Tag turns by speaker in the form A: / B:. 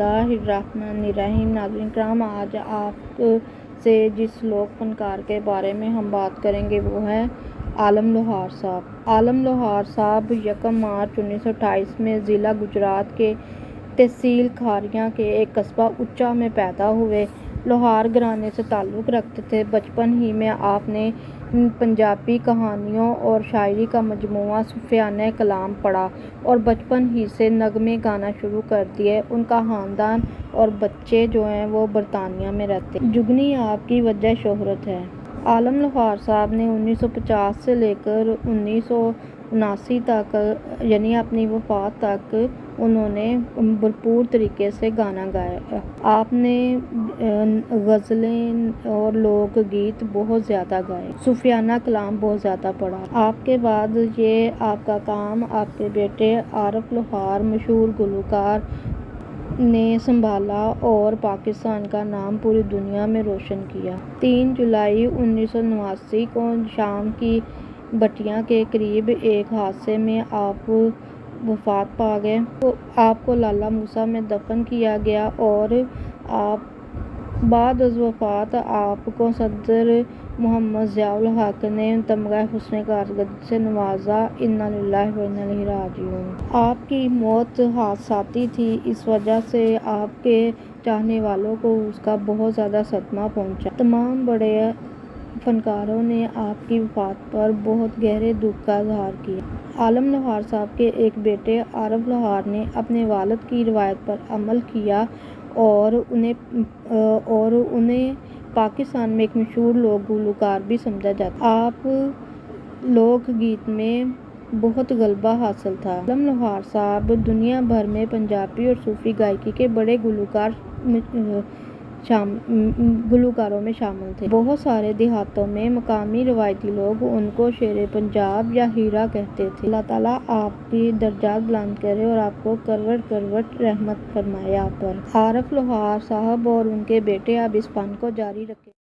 A: اللہ الرحمن الرحیم۔ ناظرین کرام، آج آپ سے جس لوک فنکار کے بارے میں ہم بات کریں گے وہ ہے عالم لوہار صاحب۔ عالم لوہار صاحب 1 مارچ 1928 میں ضلع گجرات کے تحصیل کھاریاں کے ایک قصبہ اچا میں پیدا ہوئے۔ لوہار گھرانے سے تعلق رکھتے تھے۔ بچپن ہی میں آپ نے پنجابی کہانیوں اور شاعری کا مجموعہ صوفیانہ کلام پڑھا اور بچپن ہی سے نغمے گانا شروع کر دیے۔ ان کا خاندان اور بچے جو ہیں وہ برطانیہ میں رہتے ہیں۔ جگنی آپ کی وجہ شہرت ہے۔ عالم لوہار صاحب نے 1950 سے لے کر 1979 تک یعنی اپنی وفات تک انہوں نے بھرپور طریقے سے گانا گایا۔ آپ نے غزلیں اور لوک گیت بہت زیادہ گائے، صوفیانہ کلام بہت زیادہ پڑھا۔ آپ کے بعد یہ آپ کا کام آپ کے بیٹے عارف لوہار مشہور گلوکار نے سنبھالا اور پاکستان کا نام پوری دنیا میں روشن کیا۔ 3 جولائی 1989 کو شام کی بٹیاں کے قریب ایک حادثے میں آپ وفات پا گئے۔ آپ کو لالہ موسیٰ میں دفن کیا گیا اور بعد از وفات آپ کو صدر محمد ضیاء الحق نے تمغہ حسنِ کارکردگی سے نوازا۔ انا للہ و انا الیہ راجعون۔ آپ کی موت حادثاتی تھی، اس وجہ سے آپ کے چاہنے والوں کو اس کا بہت زیادہ صدمہ پہنچا۔ تمام بڑے فنکاروں نے آپ کی وفات پر بہت گہرے دکھ کا اظہار کیا۔ عالم لوہار صاحب کے ایک بیٹے عارف لوہار نے اپنے والد کی روایت پر عمل کیا اور انہیں پاکستان میں ایک مشہور لوک گلوکار بھی سمجھا جاتا ہے۔ آپ لوک گیت میں بہت غلبہ حاصل تھا۔ عالم لوہار صاحب دنیا بھر میں پنجابی اور صوفی گائکی کے بڑے گلوکاروں میں شامل تھے۔ بہت سارے دیہاتوں میں مقامی روایتی لوگ ان کو شیرِ پنجاب یا ہیرا کہتے تھے۔ اللہ تعالیٰ آپ کی درجات بلند کرے اور آپ کو کروڑ کروڑ رحمت فرمائے آپ پر۔ عارف لوہار صاحب اور ان کے بیٹے اب اس فن کو جاری رکھیں۔